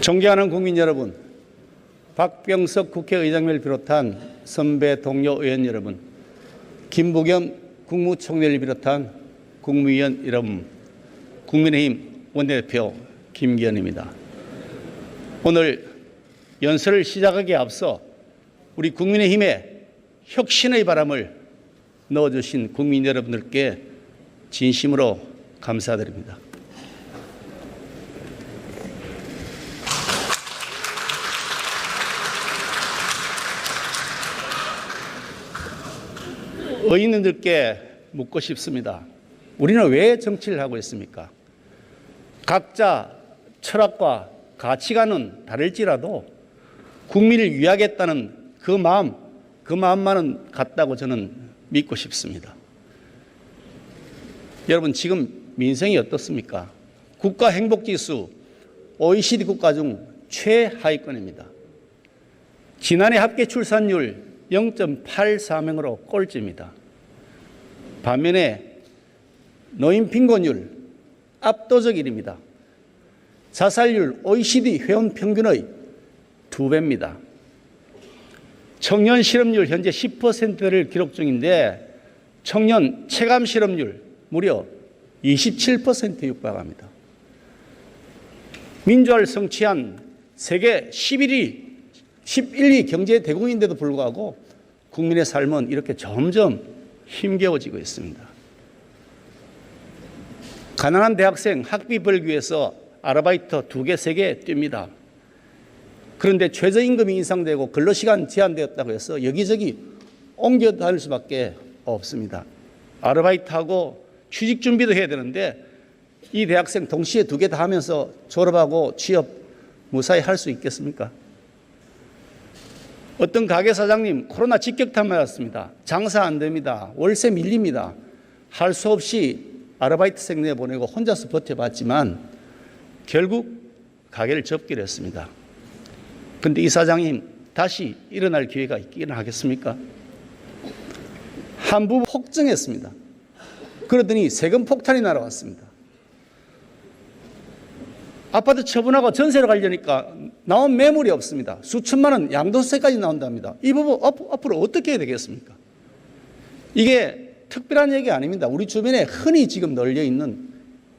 존경하는 국민 여러분, 박병석 국회의장님을 비롯한 선배 동료 의원 여러분, 김부겸 국무총리를 비롯한 국무위원 여러분, 국민의힘 원내대표 김기현입니다. 오늘 연설을 시작하기에 앞서 우리 국민의힘에 혁신의 바람을 넣어주신 국민 여러분들께 진심으로 감사드립니다. 의원님들께 묻고 싶습니다. 우리는 왜 정치를 하고 있습니까? 각자 철학과 가치관은 다를지라도 국민을 위하겠다는 그 마음만은 같다고 저는 믿고 싶습니다. 여러분, 지금 민생이 어떻습니까? 국가 행복지수 OECD 국가 중 최하위권입니다. 지난해 합계 출산율 0.84명으로 꼴찌입니다. 반면에 노인 빈곤율 압도적 1위입니다. 자살률 OECD 회원 평균의 2배입니다. 청년 실업률 현재 10%를 기록 중인데 청년 체감 실업률 무려 27%에 육박합니다. 민주화를 성취한 세계 11위 경제 대국인데도 불구하고 국민의 삶은 이렇게 점점 힘겨워지고 있습니다. 가난한 대학생 학비 벌기 위해서 아르바이트 2개, 3개 뜁니다. 그런데 최저임금이 인상되고 근로시간 제한되었다고 해서 여기저기 옮겨 다닐 수밖에 없습니다. 아르바이트하고 취직 준비도 해야 되는데 이 대학생 동시에 2개 다 하면서 졸업하고 취업 무사히 할 수 있겠습니까? 어떤 가게 사장님 코로나 직격탄 맞았습니다. 장사 안 됩니다. 월세 밀립니다. 할 수 없이 아르바이트생 내보내고 혼자서 버텨봤지만 결국 가게를 접기로 했습니다. 그런데 이 사장님 다시 일어날 기회가 있기는 하겠습니까? 한 부부 폭증했습니다. 그러더니 세금 폭탄이 날아왔습니다. 아파트 처분하고 전세로 가려니까 나온 매물이 없습니다. 수천만 원 양도세까지 나온답니다. 이 부분 앞으로 어떻게 해야 되겠습니까? 이게 특별한 얘기 아닙니다. 우리 주변에 흔히 지금 널려 있는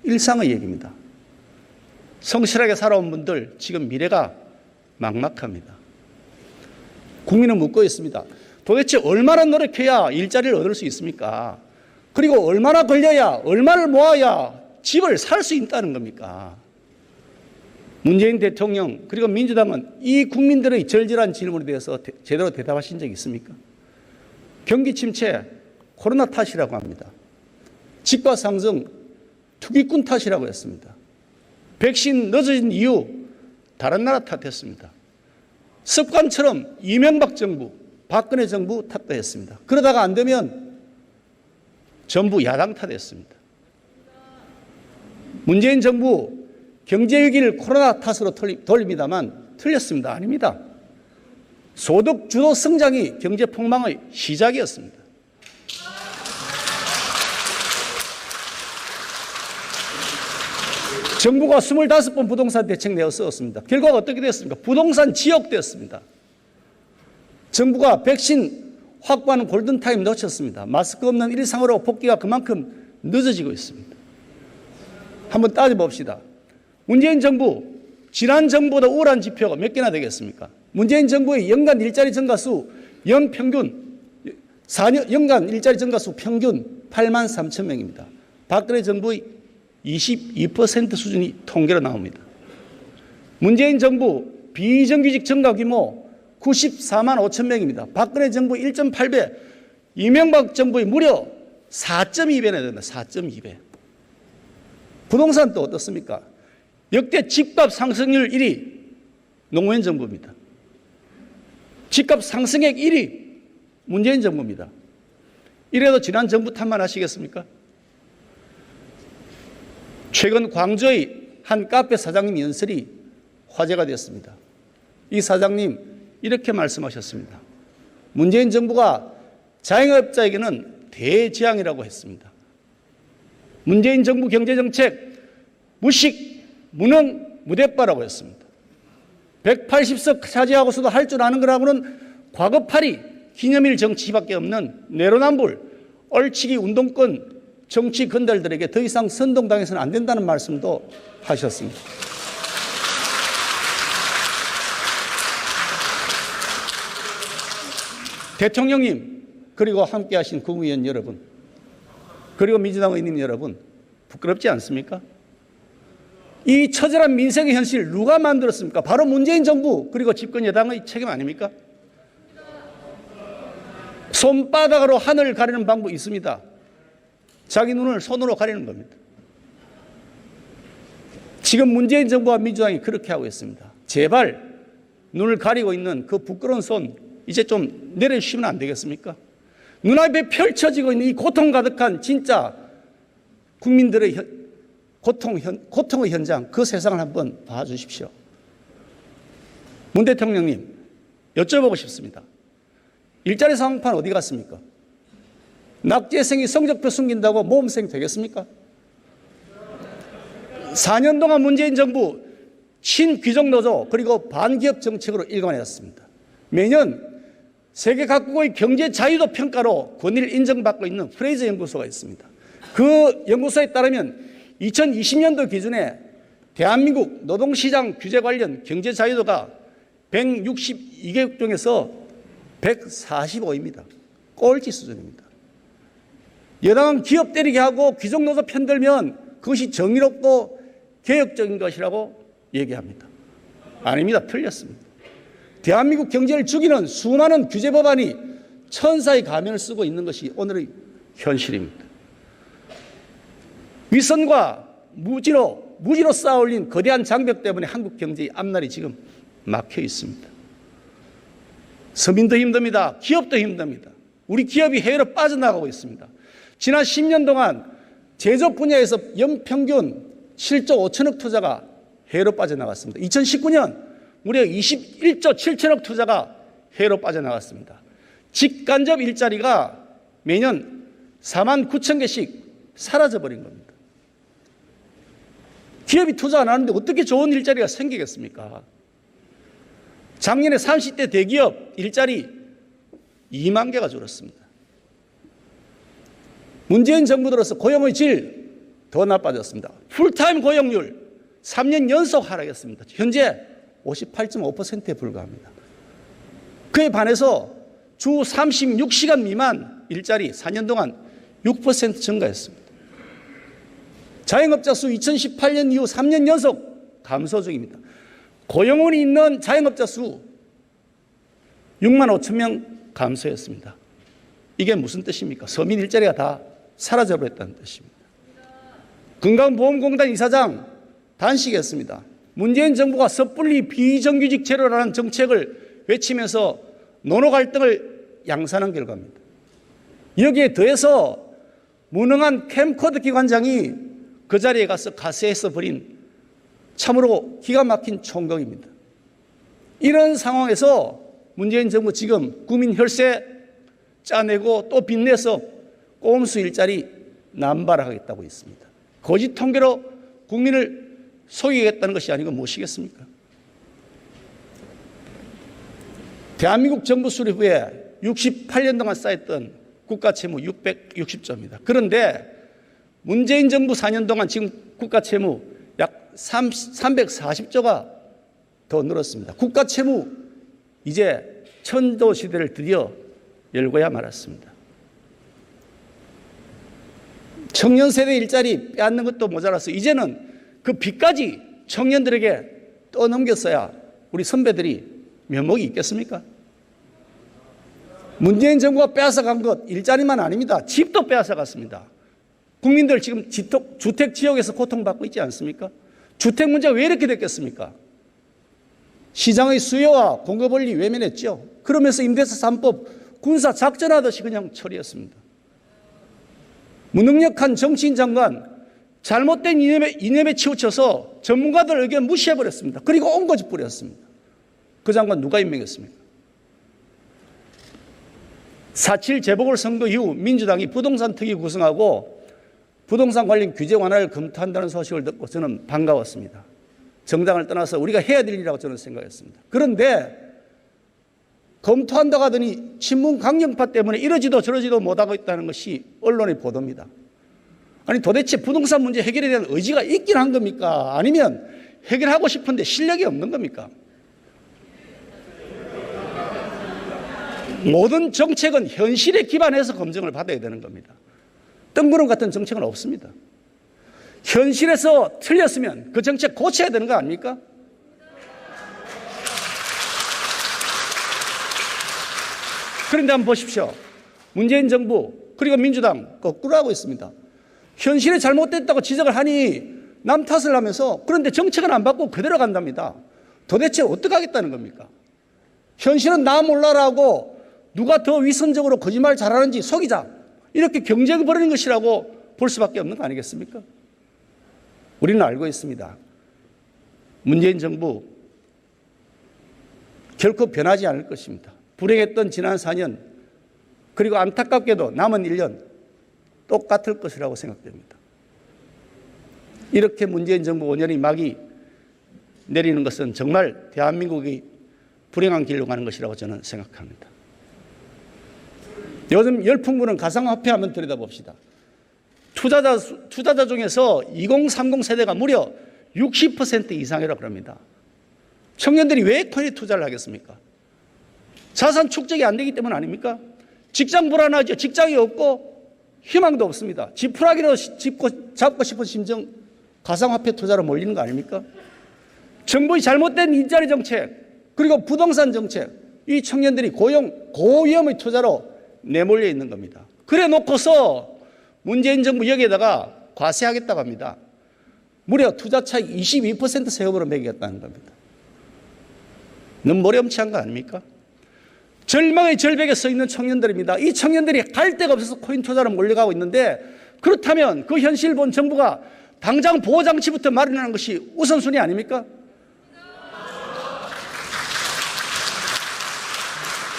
일상의 얘기입니다. 성실하게 살아온 분들 지금 미래가 막막합니다. 국민은 묻고 있습니다. 도대체 얼마나 노력해야 일자리를 얻을 수 있습니까? 그리고 얼마나 걸려야, 얼마를 모아야 집을 살 수 있다는 겁니까? 문재인 대통령 그리고 민주당은 이 국민들의 절절한 질문에 대해서 제대로 대답하신 적이 있습니까? 경기 침체 코로나 탓이라고 합니다. 집값 상승 투기꾼 탓이라고 했습니다. 백신 늦어진 이유 다른 나라 탓했습니다. 습관처럼 이명박 정부, 박근혜 정부 탓도 했습니다. 그러다가 안 되면 전부 야당 탓했습니다. 문재인 정부 경제위기를 코로나 탓으로 돌립니다만 틀렸습니다. 아닙니다. 소득 주도 성장이 경제 폭망의 시작이었습니다. 정부가 25번 부동산 대책 내어 썼습니다. 결과가 어떻게 됐습니까? 부동산 지옥되었습니다. 정부가 백신 확보하는 골든타임 놓쳤습니다. 마스크 없는 일상으로 복귀가 그만큼 늦어지고 있습니다. 한번 따져봅시다. 문재인 정부, 지난 정부보다 우월한 지표가 몇 개나 되겠습니까? 문재인 정부의 연간 일자리 증가 수 연평균 4년 연간 일자리 증가 수 평균 8만 3천 명입니다. 박근혜 정부의 22% 수준이 통계로 나옵니다. 문재인 정부 비정규직 증가 규모 94만 5천 명입니다. 박근혜 정부 1.8배, 이명박 정부의 무려 4.2배나 됩니다. 4.2배. 부동산 또 어떻습니까? 역대 집값 상승률 1위 노무현 정부입니다. 집값 상승액 1위 문재인 정부입니다. 이래도 지난 정부 탓만 하시겠습니까? 최근 광주의 한 카페 사장님 연설이 화제가 되었습니다. 이 사장님 이렇게 말씀하셨습니다. 문재인 정부가 자영업자에게는 대재앙이라고 했습니다. 문재인 정부 경제정책 무식, 무능, 무대빠라고 했습니다. 180석 차지하고서도 할 줄 아는 거라고는 과거팔이 기념일 정치밖에 없는 내로남불 얼치기 운동권 정치 건달들에게 더 이상 선동당해서는 안 된다는 말씀도 하셨습니다. 대통령님, 그리고 함께하신 국무위원 여러분, 그리고 민주당 의원님 여러분, 부끄럽지 않습니까? 이 처절한 민생의 현실 누가 만들었습니까? 바로 문재인 정부 그리고 집권 여당의 책임 아닙니까? 손바닥으로 하늘을 가리는 방법이 있습니다. 자기 눈을 손으로 가리는 겁니다. 지금 문재인 정부와 민주당이 그렇게 하고 있습니다. 제발 눈을 가리고 있는 그 부끄러운 손 이제 좀 내려주시면 안 되겠습니까? 눈앞에 펼쳐지고 있는 이 고통 가득한 진짜 국민들의 고통의 현장, 그 세상을 한번 봐주십시오. 문 대통령님, 여쭤보고 싶습니다. 일자리 상황판 어디 갔습니까? 낙제생이 성적표 숨긴다고 모범생 되겠습니까? 4년 동안 문재인 정부 친귀족노조 그리고 반기업 정책으로 일관했습니다. 매년 세계 각국의 경제 자유도 평가로 권위를 인정받고 있는 프레이저 연구소가 있습니다. 그 연구소에 따르면 2020년도 기준에 대한민국 노동시장 규제 관련 경제 자유도가 162개국 중에서 145입니다. 꼴찌 수준입니다. 여당은 기업 때리게 하고 귀족노조 편들면 그것이 정의롭고 개혁적인 것이라고 얘기합니다. 아닙니다. 틀렸습니다. 대한민국 경제를 죽이는 수많은 규제 법안이 천사의 가면을 쓰고 있는 것이 오늘의 현실입니다. 윗선과 무지로 쌓아올린 거대한 장벽 때문에 한국 경제의 앞날이 지금 막혀 있습니다. 서민도 힘듭니다. 기업도 힘듭니다. 우리 기업이 해외로 빠져나가고 있습니다. 지난 10년 동안 제조업 분야에서 연평균 7조 5천억 투자가 해외로 빠져나갔습니다. 2019년 무려 21조 7천억 투자가 해외로 빠져나갔습니다. 직간접 일자리가 매년 4만 9천 개씩 사라져버린 겁니다. 기업이 투자 안 하는데 어떻게 좋은 일자리가 생기겠습니까? 작년에 30대 대기업 일자리 2만 개가 줄었습니다. 문재인 정부 들어서 고용의 질 더 나빠졌습니다. 풀타임 고용률 3년 연속 하락했습니다. 현재 58.5%에 불과합니다. 그에 반해서 주 36시간 미만 일자리 4년 동안 6% 증가했습니다. 자영업자 수 2018년 이후 3년 연속 감소 중입니다. 고용원이 있는 자영업자 수 6만 5천 명 감소했습니다. 이게 무슨 뜻입니까? 서민 일자리가 다 사라져버렸다는 뜻입니다. 건강보험공단 이사장 단식했습니다. 문재인 정부가 섣불리 비정규직 제로라는 정책을 외치면서 노노 갈등을 양산한 결과입니다. 여기에 더해서 무능한 캠코더 기관장이 그 자리에 가서 가세해서 벌인 참으로 기가 막힌 총각입니다. 이런 상황에서 문재인 정부 지금 국민 혈세 짜내고 또 빚내서 꼼수 일자리 남발하겠다고 있습니다. 거짓 통계로 국민을 속이겠다는 것이 아니고 무엇이겠습니까? 대한민국 정부 수립 후에 68년 동안 쌓였던 국가채무 660조입니다. 그런데 문재인 정부 4년 동안 지금 국가채무 약 340조가 더 늘었습니다. 국가채무 이제 천조 시대를 드디어 열고야 말았습니다. 청년 세대 일자리 빼앗는 것도 모자라서 이제는 그 빚까지 청년들에게 떠넘겼어야 우리 선배들이 면목이 있겠습니까? 문재인 정부가 빼앗아간 것 일자리만 아닙니다. 집도 빼앗아갔습니다. 국민들 지금 주택 지역에서 고통받고 있지 않습니까? 주택 문제가 왜 이렇게 됐겠습니까? 시장의 수요와 공급 원리 외면했죠. 그러면서 임대차 3법 군사 작전하듯이 그냥 처리했습니다. 무능력한 정치인 장관 잘못된 이념에 치우쳐서 전문가들 의견 무시해버렸습니다. 그리고 옹거지 뿌렸습니다. 그 장관 누가 임명했습니까? 4.7 재보궐선거 이후 민주당이 부동산 특위 구성하고 부동산 관련 규제 완화를 검토한다는 소식을 듣고 저는 반가웠습니다. 정당을 떠나서 우리가 해야 될 일이라고 저는 생각했습니다. 그런데 검토한다고 하더니 친문 강경파 때문에 이러지도 저러지도 못하고 있다는 것이 언론의 보도입니다. 아니 도대체 부동산 문제 해결에 대한 의지가 있긴 한 겁니까? 아니면 해결하고 싶은데 실력이 없는 겁니까? 모든 정책은 현실에 기반해서 검증을 받아야 되는 겁니다. 뜬구름 같은 정책은 없습니다. 현실에서 틀렸으면 그 정책 고쳐야 되는 거 아닙니까? 그런데 한번 보십시오. 문재인 정부 그리고 민주당 거꾸로 하고 있습니다. 현실이 잘못됐다고 지적을 하니 남 탓을 하면서 그런데 정책은 안 바꾸고 그대로 간답니다. 도대체 어떻게 하겠다는 겁니까? 현실은 나 몰라라고 누가 더 위선적으로 거짓말 잘하는지 속이자 이렇게 경쟁을 벌이는 것이라고 볼 수밖에 없는 거 아니겠습니까? 우리는 알고 있습니다. 문재인 정부 결코 변하지 않을 것입니다. 불행했던 지난 4년 그리고 안타깝게도 남은 1년 똑같을 것이라고 생각됩니다. 이렇게 문재인 정부 5년이 막이 내리는 것은 정말 대한민국이 불행한 길로 가는 것이라고 저는 생각합니다. 요즘 열풍 부는 가상화폐 한번 들여다봅시다. 투자자 중에서 2030 세대가 무려 60% 이상이라고 합니다. 청년들이 왜 코인에 투자를 하겠습니까? 자산 축적이 안 되기 때문 아닙니까? 직장 불안하죠. 직장이 없고 희망도 없습니다. 지푸라기로 잡고 싶은 심정 가상화폐 투자로 몰리는 거 아닙니까? 정부의 잘못된 일자리 정책 그리고 부동산 정책 이 청년들이 고위험의 투자로 내몰려 있는 겁니다. 그래 놓고서 문재인 정부 여기에다가 과세하겠다고 합니다. 무려 투자 차익 22% 세금으로 매기겠다는 겁니다. 너무 모렴치한 거 아닙니까? 절망의 절벽에 서 있는 청년들입니다. 이 청년들이 갈 데가 없어서 코인 투자로 몰려가고 있는데 그렇다면 그 현실 본 정부가 당장 보호장치부터 마련하는 것이 우선순위 아닙니까?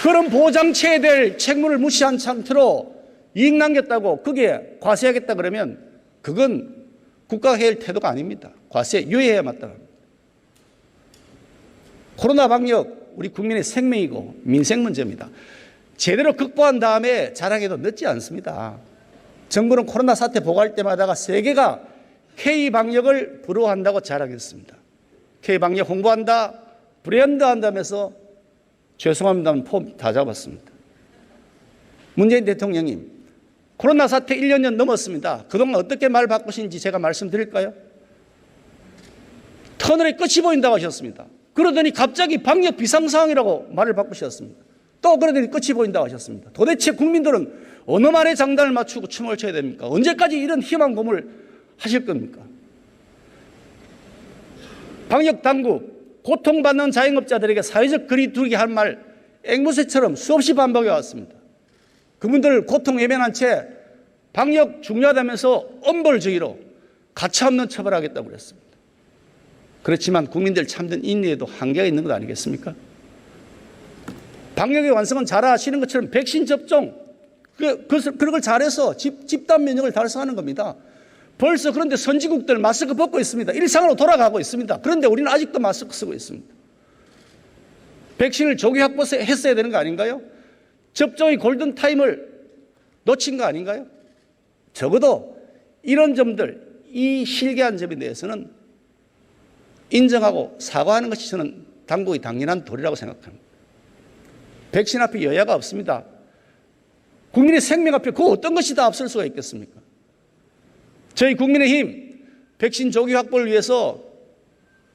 그런 보호장치에 대해 책무를 무시한 상태로 이익 남겼다고 거기에 과세하겠다 그러면 그건 국가가 해야 할 태도가 아닙니다. 과세 유예해야 마땅합니다. 코로나 방역 우리 국민의 생명이고 민생 문제입니다. 제대로 극복한 다음에 자랑해도 늦지 않습니다. 정부는 코로나 사태 보고할 때마다 세계가 K방역을 부러워한다고 자랑했습니다. K방역 홍보한다, 브랜드 한다면서 죄송합니다만 폼 다 잡았습니다. 문재인 대통령님, 코로나 사태 1년 전 넘었습니다. 그동안 어떻게 말 바꾸신지 제가 말씀드릴까요? 터널의 끝이 보인다고 하셨습니다. 그러더니 갑자기 방역 비상상황이라고 말을 바꾸셨습니다. 또 그러더니 끝이 보인다고 하셨습니다. 도대체 국민들은 어느 말에 장단을 맞추고 춤을 춰야 됩니까? 언제까지 이런 희망 고문을 하실 겁니까? 방역 당국, 고통받는 자영업자들에게 사회적 거리 두기 할 말 앵무새처럼 수없이 반복해 왔습니다. 그분들 고통 외면한 채 방역 중요하다면서 엄벌주의로 가차없는 처벌하겠다고 그랬습니다. 그렇지만 국민들 참된 인내에도 한계가 있는 것 아니겠습니까? 방역의 완성은 잘 아시는 것처럼 백신 접종, 그런 걸 잘해서 집단 면역을 달성하는 겁니다. 벌써 그런데 선진국들 마스크 벗고 있습니다. 일상으로 돌아가고 있습니다. 그런데 우리는 아직도 마스크 쓰고 있습니다. 백신을 조기 확보했어야 되는 거 아닌가요? 접종의 골든타임을 놓친 거 아닌가요? 적어도 이런 점들, 이 실개한 점에 대해서는 인정하고 사과하는 것이 저는 당국의 당연한 도리라고 생각합니다. 백신 앞에 여야가 없습니다. 국민의 생명 앞에 그 어떤 것이 다 앞설 수가 있겠습니까? 저희 국민의힘 백신 조기 확보를 위해서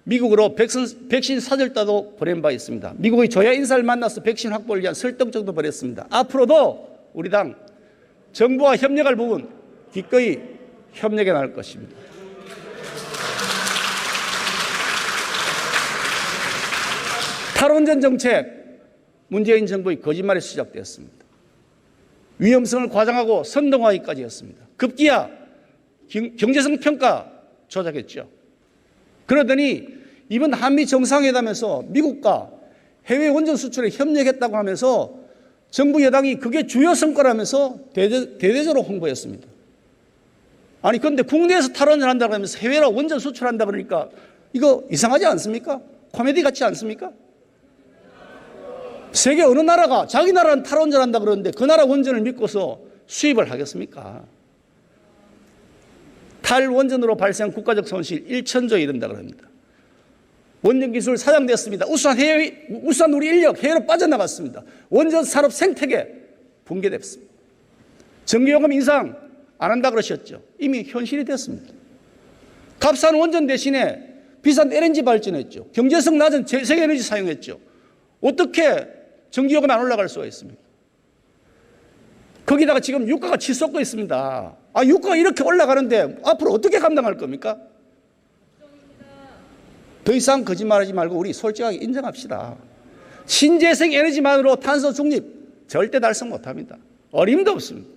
미국으로 백신 사절단도 보낸 바 있습니다. 미국의 조야 인사를 만나서 백신 확보를 위한 설득정도 벌였습니다. 앞으로도 우리 당 정부와 협력할 부분 기꺼이 협력해 나갈 것입니다. 탈원전 정책, 문재인 정부의 거짓말이 시작되었습니다. 위험성을 과장하고 선동하기까지 했습니다. 급기야 경제성 평가 조작했죠. 그러더니 이번 한미 정상회담에서 미국과 해외 원전 수출에 협력했다고 하면서 정부 여당이 그게 주요 성과라면서 대대적으로 홍보했습니다. 아니 그런데 국내에서 탈원전 한다고 하면서 해외로 원전 수출한다 그러니까 이거 이상하지 않습니까? 코미디 같지 않습니까? 세계 어느 나라가 자기 나라는 탈원전한다 그러는데 그 나라 원전을 믿고서 수입을 하겠습니까? 탈원전으로 발생한 국가적 손실 1천조에 이른다 그럽니다. 원전 기술 사장됐습니다. 우수한 우리 인력 해외로 빠져나갔습니다. 원전 산업 생태계 붕괴됐습니다. 전기요금 인상 안 한다 그러셨죠. 이미 현실이 됐습니다. 값싼 원전 대신에 비싼 LNG 발전했죠. 경제성 낮은 재생 에너지 사용했죠. 어떻게 전기요금이 안 올라갈 수가 있습니까? 거기다가 지금 유가가 치솟고 있습니다. 유가가 이렇게 올라가는데 앞으로 어떻게 감당할 겁니까? 더 이상 거짓말하지 말고 우리 솔직하게 인정합시다. 신재생 에너지만으로 탄소 중립 절대 달성 못합니다. 어림도 없습니다.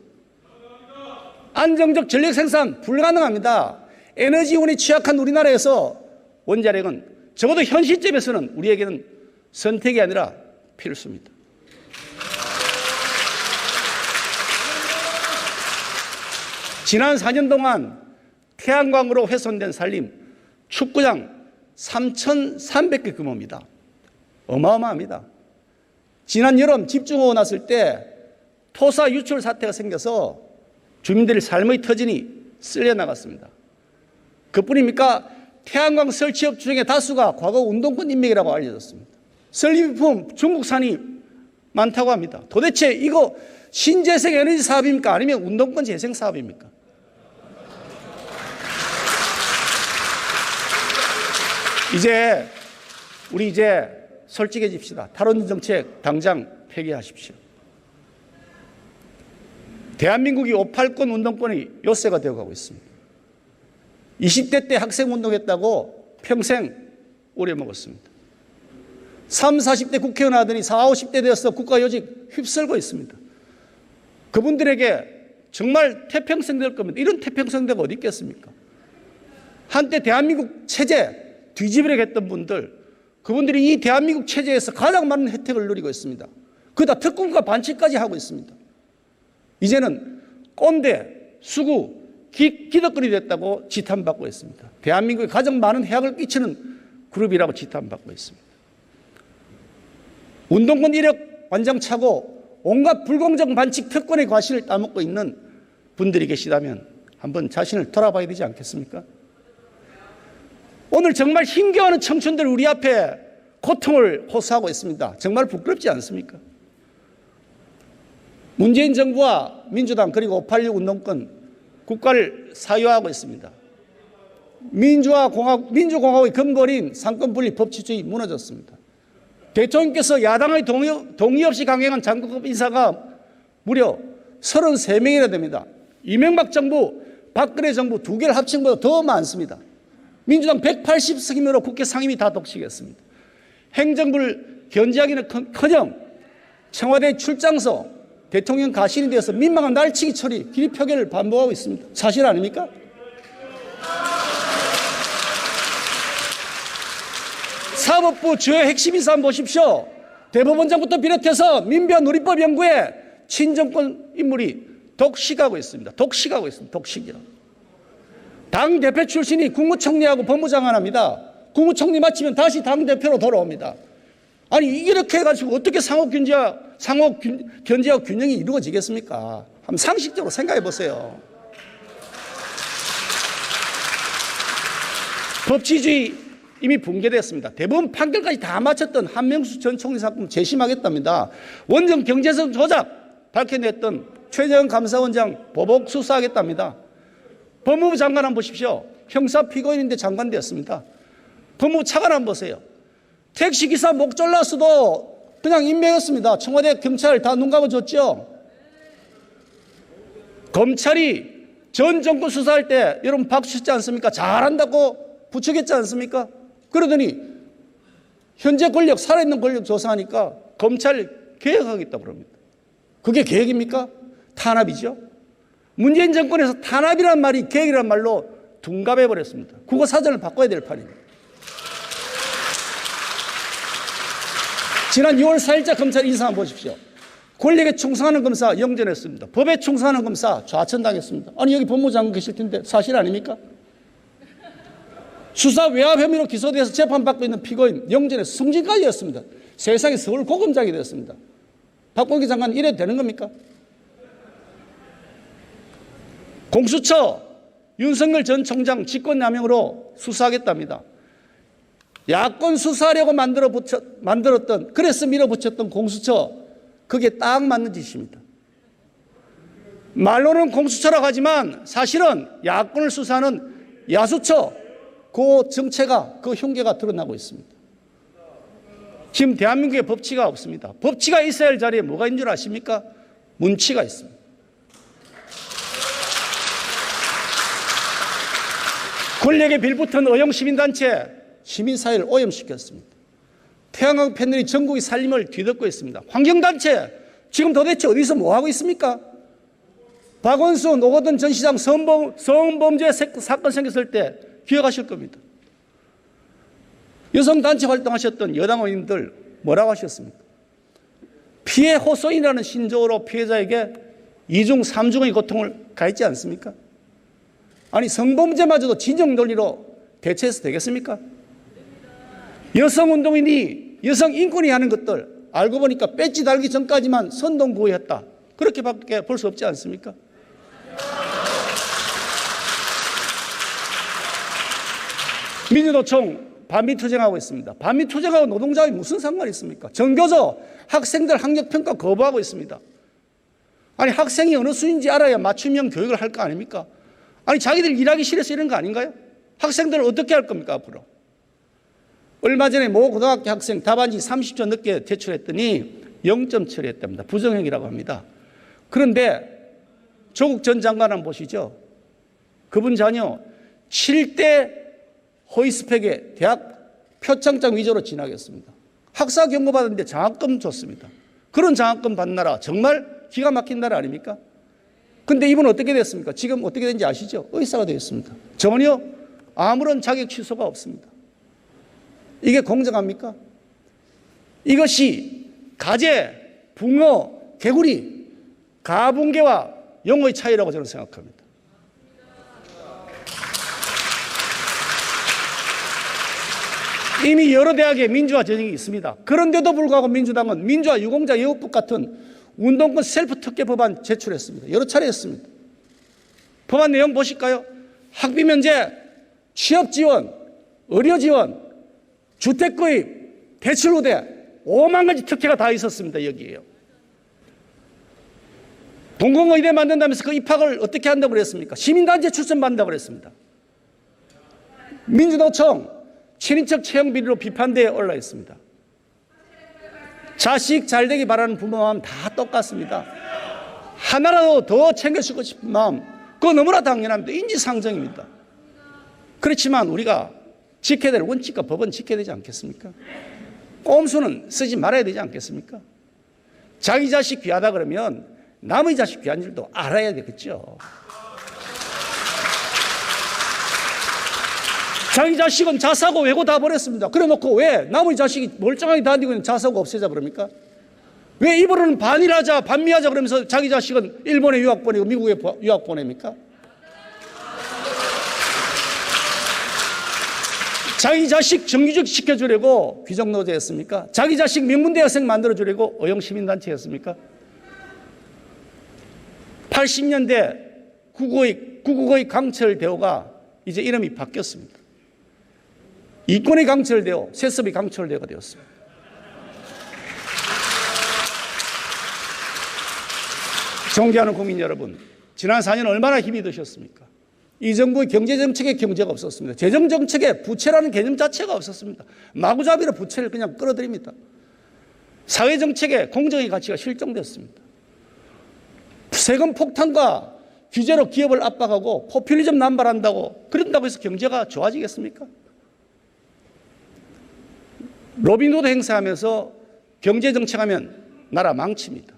안정적 전력 생산 불가능합니다. 에너지운이 취약한 우리나라에서 원자력은 적어도 현 시점에서는 우리에게는 선택이 아니라 필수입니다. 지난 4년 동안 태양광으로 훼손된 산림, 축구장 3,300개 규모입니다. 어마어마합니다. 지난 여름 집중호우 났을 때 토사 유출 사태가 생겨서 주민들의 삶의 터전이 쓸려나갔습니다. 그뿐입니까? 태양광 설치업 중에 다수가 과거 운동권 인맥이라고 알려졌습니다. 설비품 중국산이 많다고 합니다. 도대체 이거 신재생 에너지 사업입니까? 아니면 운동권 재생 사업입니까? 우리 이제 솔직해집시다. 탈원전 정책 당장 폐기하십시오. 대한민국이 5.18권 운동권이 요새가 되어가고 있습니다. 20대 때 학생 운동했다고 평생 오려먹었습니다. 30, 40대 국회의원 하더니 40, 50대 되어서 국가요직 휩쓸고 있습니다. 그분들에게 정말 태평성 될 겁니다. 이런 태평성대가 어디 있겠습니까? 한때 대한민국 체제 뒤집으려고 했던 분들, 그분들이 이 대한민국 체제에서 가장 많은 혜택을 누리고 있습니다. 그다 특권과 반칙까지 하고 있습니다. 이제는 꼰대, 수구, 기득권이 됐다고 지탄받고 있습니다. 대한민국에 가장 많은 해악을 끼치는 그룹이라고 지탄받고 있습니다. 운동권 이력 완장 차고 온갖 불공정 반칙 특권의 과실을 따먹고 있는 분들이 계시다면 한번 자신을 돌아봐야 되지 않겠습니까? 오늘 정말 힘겨워하는 청춘들 우리 앞에 고통을 호소하고 있습니다. 정말 부끄럽지 않습니까? 문재인 정부와 민주당 그리고 5.86 운동권 국가를 사유하고 있습니다. 민주공화국의 근본인 상권분리 법치주의 무너졌습니다. 대통령께서 야당의 동의 없이 강행한 장관급 인사가 무려 33명이나 됩니다. 이명박 정부, 박근혜 정부 두 개를 합친 것보다 더 많습니다. 민주당 180석이므로 국회 상임위 다 독식했습니다. 행정부를 견제하기는커녕 청와대 출장소, 대통령 가신이 되어서 민망한 날치기 처리, 기립 표결을 반복하고 있습니다. 사실 아닙니까? 사법부 주요 핵심 인사 한번 보십시오. 대법원장부터 비롯해서 민변 누리법 연구에 친정권 인물이 독식하고 있습니다. 독식이요. 당대표 출신이 국무총리하고 법무장관합니다. 국무총리 마치면 다시 당대표로 돌아옵니다. 아니 이렇게 해가지고 어떻게 상호 견제와 균형이 이루어지겠습니까? 한번 상식적으로 생각해 보세요. 법치주의 이미 붕괴됐습니다. 대법원 판결까지 다 마쳤던 한명수 전 총리 사건 재심하겠답니다. 원전 경제성 조작 밝혀냈던 최재형 감사원장 보복 수사하겠답니다. 법무부 장관 한번 보십시오. 형사 피고인인데 장관 되었습니다. 법무부 차관 한번 보세요. 택시기사 목 잘랐어도 그냥 임명했습니다. 청와대 경찰 다 눈 감아줬죠. 검찰이 전 정권 수사할 때 여러분 박수 쳤지 않습니까? 잘한다고 부추겼지 않습니까? 그러더니 현재 권력, 살아있는 권력 조사하니까 검찰 개혁하겠다고 그럽니다. 그게 계획입니까? 탄압이죠. 문재인 정권에서 탄압이란 말이 계획이란 말로 둔갑해버렸습니다. 국어 사전을 바꿔야 될 판입니다. 지난 6월 4일자 검찰 인사 한번 보십시오. 권력에 충성하는 검사 영전했습니다. 법에 충성하는 검사 좌천당했습니다. 아니 여기 법무부 장관 계실 텐데 사실 아닙니까? 수사 외압 혐의로 기소돼서 재판받고 있는 피고인 영전의 승진까지였습니다. 세상에 서울 고검장이 되었습니다. 박범계 장관 이래도 되는 겁니까? 공수처 윤석열 전 총장 직권남용으로 수사하겠답니다. 야권 수사하려고 만들었던, 그래서 밀어붙였던 공수처, 그게 딱 맞는 짓입니다. 말로는 공수처라고 하지만 사실은 야권을 수사하는 야수처, 그 정체가, 그 흉계가 드러나고 있습니다. 지금 대한민국에 법치가 없습니다. 법치가 있어야 할 자리에 뭐가 있는 줄 아십니까? 문치가 있습니다. 권력에 빌붙은 어용시민단체, 시민사회를 오염시켰습니다. 태양광 패널이 전국의 살림을 뒤덮고 있습니다. 환경단체, 지금 도대체 어디서 뭐하고 있습니까? 박원순, 노거돈 전 시장 성범죄 사건 생겼을 때 기억하실 겁니다. 여성단체 활동하셨던 여당 의원님들 뭐라고 하셨습니까? 피해 호소인이라는 신조어로 피해자에게 2중, 3중의 고통을 가했지 않습니까? 아니, 성범죄마저도 진영 논리로 대체해서 되겠습니까? 여성운동인이, 여성인권이 하는 것들 알고 보니까 배지 달기 전까지만 선동구호였다. 그렇게밖에 볼 수 없지 않습니까? 민주노총 반미투쟁하고 있습니다. 반미투쟁하고 노동자의 무슨 상관이 있습니까? 전교조 학생들 학력평가 거부하고 있습니다. 아니, 학생이 어느 수인지 알아야 맞춤형 교육을 할 거 아닙니까? 아니, 자기들 일하기 싫어서 이런 거 아닌가요? 학생들을 어떻게 할 겁니까, 앞으로? 얼마 전에 모 고등학교 학생 답안지 30초 늦게 제출했더니 0점 처리했답니다. 부정행위라고 합니다. 그런데 조국 전 장관 한번 보시죠. 그분 자녀 7대 허위스펙에 대학 표창장 위조로 진학했습니다. 학사 경고받았는데 장학금 줬습니다. 그런 장학금 받는 나라 정말 기가 막힌 나라 아닙니까? 근데 이분 어떻게 됐습니까? 지금 어떻게 된지 아시죠? 의사가 되었습니다. 전혀 아무런 자격 취소가 없습니다. 이게 공정합니까? 이것이 가재, 붕어, 개구리, 가붕괴와 용어의 차이라고 저는 생각합니다. 이미 여러 대학에 민주화 전형이 있습니다. 그런데도 불구하고 민주당은 민주화 유공자 예우법 같은 운동권 셀프 특혜 법안 제출했습니다. 여러 차례 했습니다. 법안 내용 보실까요? 학비 면제, 취업 지원, 의료 지원, 주택 구입, 대출 우대, 5만 가지 특혜가 다 있었습니다. 여기에요. 동공의대 만든다면서 그 입학을 어떻게 한다고 그랬습니까? 시민단체 추천받는다고 그랬습니다. 민주노총 친인척 채용 비리로 비판대에 올라 있습니다. 자식 잘 되기 바라는 부모 마음 다 똑같습니다. 하나라도 더 챙겨주고 싶은 마음, 그거 너무나 당연합니다. 인지상정입니다. 그렇지만 우리가 지켜야 될 원칙과 법은 지켜야 되지 않겠습니까? 꼼수는 쓰지 말아야 되지 않겠습니까? 자기 자식 귀하다 그러면 남의 자식 귀한 줄도 알아야 되겠죠. 자기 자식은 자사고 외고 다 버렸습니다. 그래 놓고 왜 남의 자식이 멀쩡하게 다니고 있는 자사고 없애자 그럽니까? 왜 입으로는 반일하자, 반미하자 그러면서 자기 자식은 일본에 유학 보내고 미국에 유학 보냅니까? 자기 자식 정규직 시켜주려고 귀족노조였습니까? 자기 자식 명문대학생 만들어주려고 어용시민단체였습니까? 80년대 구국의 강철대호가 이제 이름이 바뀌었습니다. 이권의 강철대호, 세습의 강철대호가 되었습니다. 존경하는 국민 여러분, 지난 4년 얼마나 힘이 드셨습니까? 이 정부의 경제정책에 경제가 없었습니다. 재정정책에 부채라는 개념 자체가 없었습니다. 마구잡이로 부채를 그냥 끌어들입니다. 사회정책에 공정의 가치가 실종됐습니다. 세금 폭탄과 규제로 기업을 압박하고 포퓰리즘 남발한다고, 그런다고 해서 경제가 좋아지겠습니까? 로빈후드 행사하면서 경제정책하면 나라 망칩니다.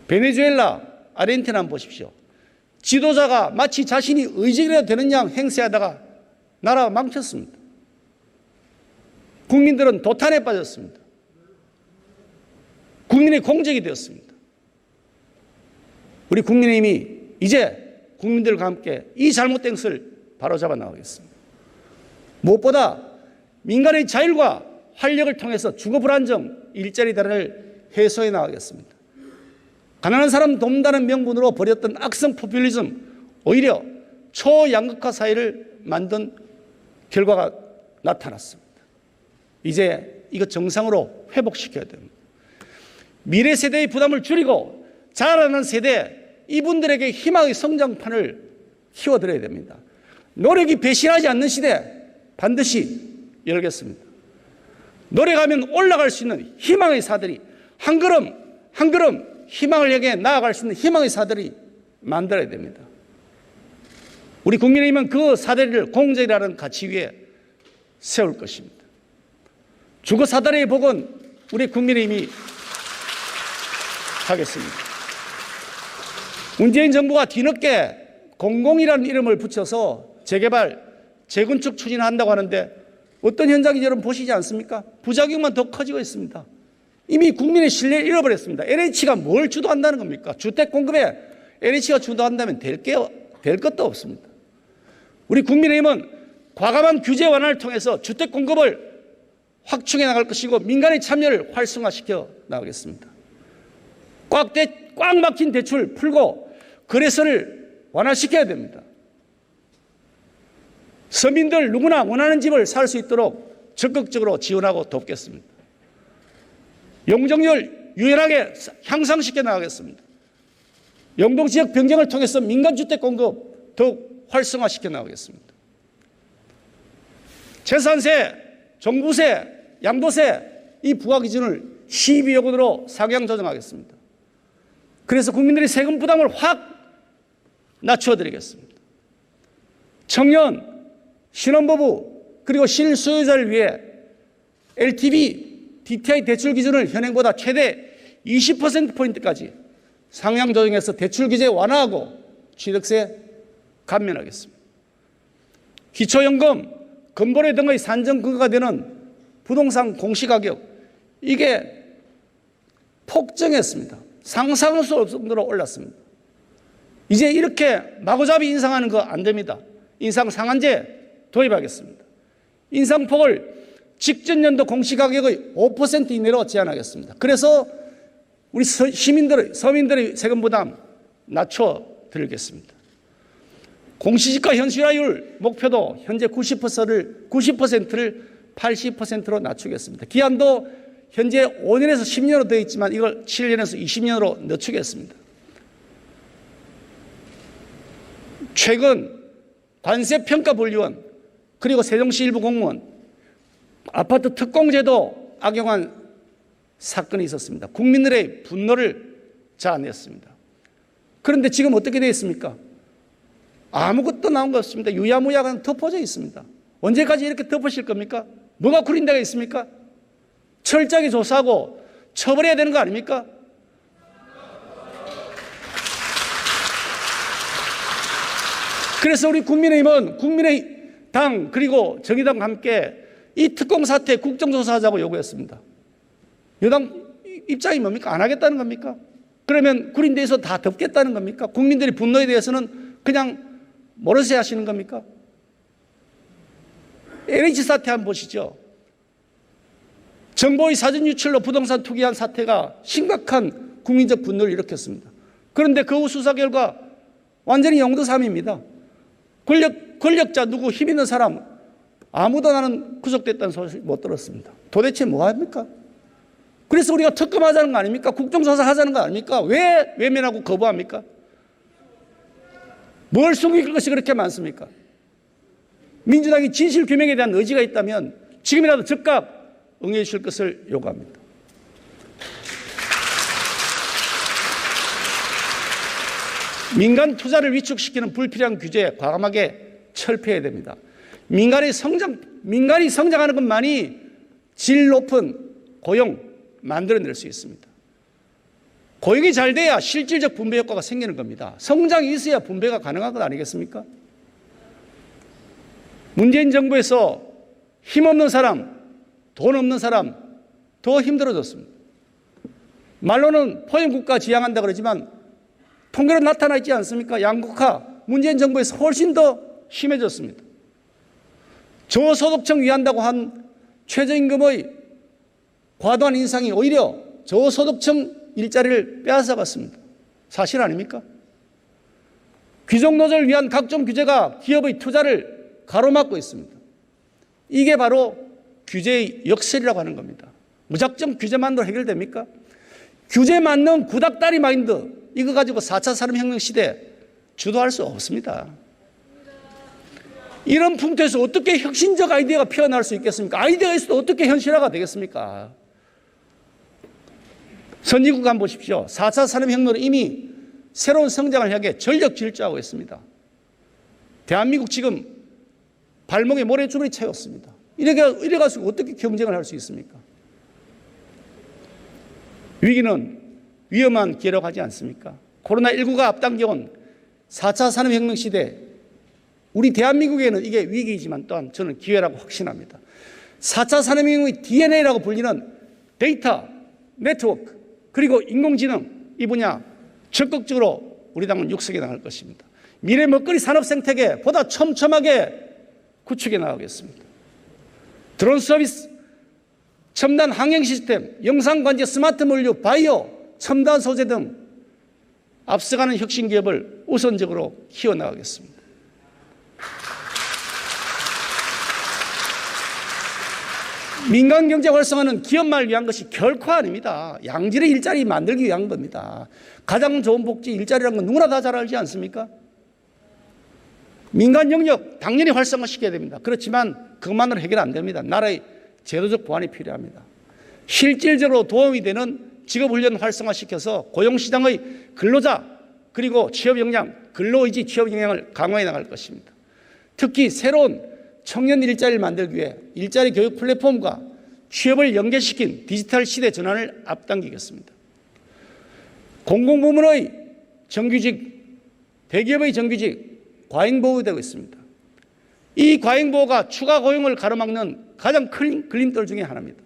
베네수엘라, 아르헨티나 한번 보십시오. 지도자가 마치 자신이 의적이라도 되는 양 행세하다가 나라가 망쳤습니다. 국민들은 도탄에 빠졌습니다. 국민의 공적이 되었습니다. 우리 국민의힘이 이제 국민들과 함께 이 잘못된 것을 바로잡아 나가겠습니다. 무엇보다 민간의 자율과 활력을 통해서 주거 불안정, 일자리 대란을 해소해 나가겠습니다. 가난한 사람 돕는다는 명분으로 벌였던 악성 포퓰리즘, 오히려 초양극화 사회를 만든 결과가 나타났습니다. 이제 이거 정상으로 회복시켜야 됩니다. 미래 세대의 부담을 줄이고 자라나는 세대, 이분들에게 희망의 성장판을 키워드려야 됩니다. 노력이 배신하지 않는 시대 반드시 열겠습니다. 노력하면 올라갈 수 있는 희망의 사들이 한 걸음 한 걸음 희망을 향해 나아갈 수 있는 희망의 사들이 만들어야 됩니다. 우리 국민의힘은 그 사다리를 공정이라는 가치 위에 세울 것입니다. 주거 사다리의 복은 우리 국민의힘이 하겠습니다. 문재인 정부가 뒤늦게 공공이라는 이름을 붙여서 재개발, 재건축 추진한다고 하는데 어떤 현장인지 여러분 보시지 않습니까? 부작용만 더 커지고 있습니다. 이미 국민의 신뢰를 잃어버렸습니다. LH가 뭘 주도한다는 겁니까? 주택 공급에 LH가 주도한다면 될 것도 없습니다. 우리 국민의힘은 과감한 규제 완화를 통해서 주택 공급을 확충해 나갈 것이고 민간의 참여를 활성화시켜 나가겠습니다. 꽉 막힌 대출 풀고 거래선을 완화시켜야 됩니다. 서민들 누구나 원하는 집을 살 수 있도록 적극적으로 지원하고 돕겠습니다. 용적률 유연하게 향상시켜 나가겠습니다. 용동지역 변경을 통해서 민간주택 공급 더욱 활성화시켜 나가겠습니다. 재산세, 종부세, 양도세 이 부과기준을 12억 원으로 상향 조정하겠습니다. 그래서 국민들의 세금 부담을 확 낮춰드리겠습니다. 청년, 신혼부부 그리고 실소유자를 위해 LTV, DTI 대출 기준을 현행보다 최대 20%포인트까지 상향 조정해서 대출 규제 완화하고 취득세 감면하겠습니다. 기초연금, 건보료 등의 산정 근거가 되는 부동산 공시가격 이게 폭증했습니다. 상상할 수 없을 정도로 올랐습니다. 이제 이렇게 마구잡이 인상하는 거 안 됩니다. 인상 상한제 도입하겠습니다. 인상폭을 직전 연도 공시가격의 5% 이내로 제한하겠습니다. 그래서 우리 서민들의 세금 부담 낮춰드리겠습니다. 공시지가 현실화율 목표도 현재 90%를 80%로 낮추겠습니다. 기한도 현재 5년에서 10년으로 되어 있지만 이걸 7년에서 20년으로 늦추겠습니다. 최근 관세평가분리원 그리고 세종시 일부 공무원 아파트 특공제도 악용한 사건이 있었습니다. 국민들의 분노를 자아냈습니다. 그런데 지금 어떻게 되어 있습니까? 아무것도 나온 것 없습니다. 유야무야가 덮어져 있습니다. 언제까지 이렇게 덮으실 겁니까? 뭐가 구린 데가 있습니까? 철저하게 조사하고 처벌해야 되는 거 아닙니까? 그래서 우리 국민의힘은 국민의당 그리고 정의당과 함께 이 특공 사태 국정조사하자고 요구했습니다. 여당 입장이 뭡니까? 안 하겠다는 겁니까? 그러면 구린 데에서 다 덮겠다는 겁니까? 국민들의 분노에 대해서는 그냥 모르쇠 하시는 겁니까? LH 사태 한번 보시죠. 정보의 사전 유출로 부동산 투기한 사태가 심각한 국민적 분노를 일으켰습니다. 그런데 그 후 수사 결과 완전히 영도삼입니다. 권력자 누구 힘 있는 사람 아무도 나는 구속됐다는 소식 못 들었습니다. 도대체 뭐 합니까? 그래서 우리가 특검하자는 거 아닙니까? 국정조사 하자는 거 아닙니까? 왜 외면하고 거부합니까? 뭘 숨길 것이 그렇게 많습니까? 민주당이 진실 규명에 대한 의지가 있다면 지금이라도 즉각 응해 주실 것을 요구합니다. 민간 투자를 위축시키는 불필요한 규제 과감하게 철폐해야 됩니다. 민간이 성장하는 것만이 질 높은 고용 만들어낼 수 있습니다. 고용이 잘 돼야 실질적 분배 효과가 생기는 겁니다. 성장이 있어야 분배가 가능한 것 아니겠습니까? 문재인 정부에서 힘없는 사람, 돈 없는 사람 더 힘들어졌습니다. 말로는 포용국가 지향한다 그러지만 통계로 나타나 있지 않습니까? 양극화, 문재인 정부에서 훨씬 더 심해졌습니다. 저소득층 위한다고 한 최저임금의 과도한 인상이 오히려 저소득층 일자리를 빼앗아갔습니다. 사실 아닙니까? 귀족노조를 위한 각종 규제가 기업의 투자를 가로막고 있습니다. 이게 바로 규제의 역설이라고 하는 겁니다. 무작정 규제만으로 해결됩니까? 규제 맞는 구닥다리 마인드, 이거 가지고 4차 산업혁명 시대 주도할 수 없습니다. 이런 풍토에서 어떻게 혁신적 아이디어가 피어날 수 있겠습니까? 아이디어가 있어도 어떻게 현실화가 되겠습니까? 선진국 한번 보십시오. 4차 산업혁명은 이미 새로운 성장을 향해 전력 질주하고 있습니다. 대한민국 지금 발목에 모래주머니 채웠습니다. 이래가지고 어떻게 경쟁을 할 수 있습니까? 위기는 위험한 기회라고 하지 않습니까? 코로나19가 앞당겨온 4차 산업혁명 시대, 우리 대한민국에는 이게 위기이지만 또한 저는 기회라고 확신합니다. 4차 산업혁명의 DNA라고 불리는 데이터, 네트워크, 그리고 인공지능, 이 분야 적극적으로 우리 당은 육성해 나갈 것입니다. 미래 먹거리 산업 생태계 보다 촘촘하게 구축해 나가겠습니다. 드론 서비스, 첨단 항행 시스템, 영상관제, 스마트 물류, 바이오, 첨단 소재 등 앞서가는 혁신 기업을 우선적으로 키워나가겠습니다. 민간 경제 활성화는 기업만을 위한 것이 결코 아닙니다. 양질의 일자리 만들기 위한 겁니다. 가장 좋은 복지 일자리라는 건 누구나 다 잘 알지 않습니까? 민간 영역 당연히 활성화시켜야 됩니다. 그렇지만 그것만으로 해결 안 됩니다. 나라의 제도적 보완이 필요합니다. 실질적으로 도움이 되는 직업훈련 활성화시켜서 고용시장의 근로자 그리고 취업 역량, 근로의지 취업 역량을 강화해 나갈 것입니다. 특히 새로운 청년 일자리를 만들기 위해 일자리 교육 플랫폼과 취업을 연계시킨 디지털 시대 전환을 앞당기겠습니다. 공공부문의 정규직, 대기업의 정규직 과잉보호되고 있습니다. 이 과잉보호가 추가 고용을 가로막는 가장 큰 걸림돌 중에 하나입니다.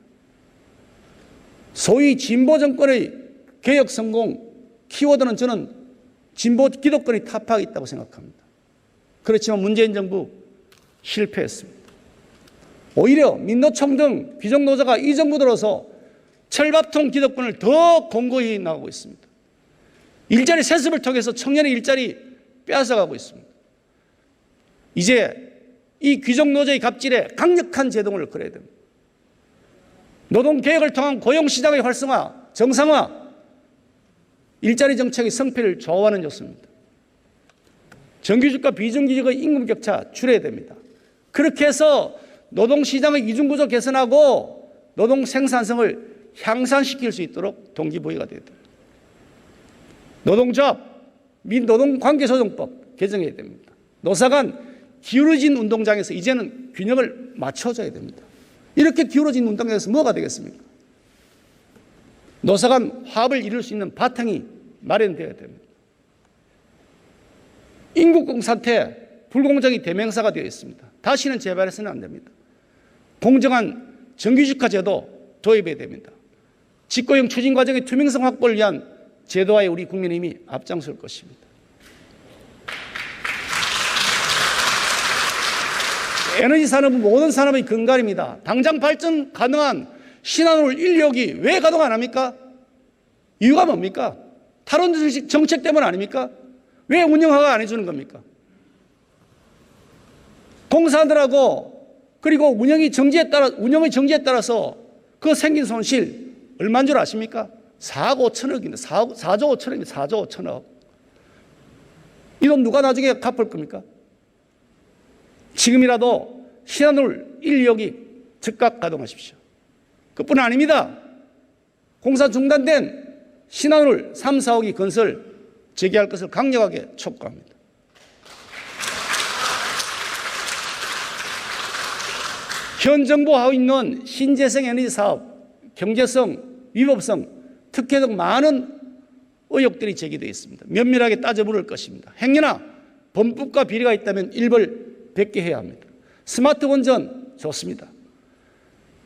소위 진보 정권의 개혁 성공 키워드는 저는 진보 기득권이 타파하고 있다고 생각합니다. 그렇지만 문재인 정부 실패했습니다. 오히려 민노총 등 귀족노조가 이 정부 들어서 철밥통 기득권을 더 공고히 나가고 있습니다. 일자리 세습을 통해서 청년의 일자리 빼앗아가고 있습니다. 이제 이 귀족노조의 갑질에 강력한 제동을 걸어야 됩니다. 노동개혁을 통한 고용시장의 활성화, 정상화, 일자리 정책의 성패를 좌우하는 요소입니다. 정규직과 비정규직의 임금 격차 줄여야 됩니다. 그렇게 해서 노동시장의 이중구조 개선하고 노동 생산성을 향상시킬 수 있도록 동기부여가 돼야 됩니다. 노동조합 및 노동관계조정법 개정해야 됩니다. 노사간 기울어진 운동장에서 이제는 균형을 맞춰줘야 됩니다. 이렇게 기울어진 운동장에서 뭐가 되겠습니까? 노사간 화합을 이룰 수 있는 바탕이 마련되어야 됩니다. 인국공 사태 불공정이 대명사가 되어 있습니다. 다시는 재발해서는 안 됩니다. 공정한 정규직화 제도 도입해야 됩니다. 직고용 추진 과정의 투명성 확보를 위한 제도화에 우리 국민의힘이 앞장설 것입니다. 에너지 산업은 모든 산업의 근간입니다. 당장 발전 가능한 신한울 1호기 왜 가동 안 합니까? 이유가 뭡니까? 탈원 정책 때문 아닙니까? 왜 운영 허가 안 해주는 겁니까? 공사들하고 그리고 운영의 정지에 따라서 그 생긴 손실 얼마인 줄 아십니까? 4억 5천억입니다. 4조 5천억입니다. 4조 5천억. 이 돈 누가 나중에 갚을 겁니까? 지금이라도 신한울 1, 2호기 즉각 가동하십시오. 그뿐 아닙니다. 공사 중단된 신한울 3, 4호기 건설 재개할 것을 강력하게 촉구합니다. 현 정부 하고 있는 신재생 에너지 사업, 경제성, 위법성, 특혜 등 많은 의혹들이 제기되어 있습니다. 면밀하게 따져 물을 것입니다. 행여나 범법과 비리가 있다면 일벌 백계해야 합니다. 스마트 원전 좋습니다.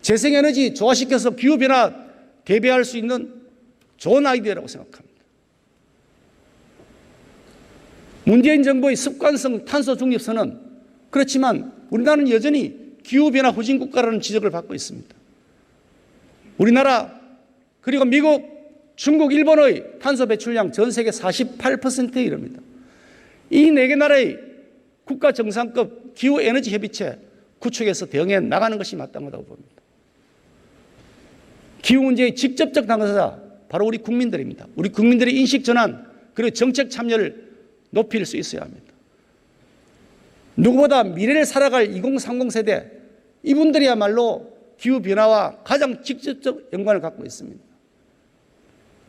재생에너지 조화시켜서 기후변화 대비할 수 있는 좋은 아이디어라고 생각합니다. 문재인 정부의 습관성 탄소 중립선은 그렇지만 우리나라는 여전히 기후변화 후진 국가라는 지적을 받고 있습니다. 우리나라 그리고 미국, 중국, 일본의 탄소 배출량 전 세계 48%에 이릅니다. 이 네 개 나라의 국가 정상급 기후에너지 협의체 구축해서 대응해 나가는 것이 마땅하다고 봅니다. 기후 문제의 직접적 당사자 바로 우리 국민들입니다. 우리 국민들의 인식 전환 그리고 정책 참여를 높일 수 있어야 합니다. 누구보다 미래를 살아갈 2030 세대 이분들이야말로 기후변화와 가장 직접적 연관을 갖고 있습니다.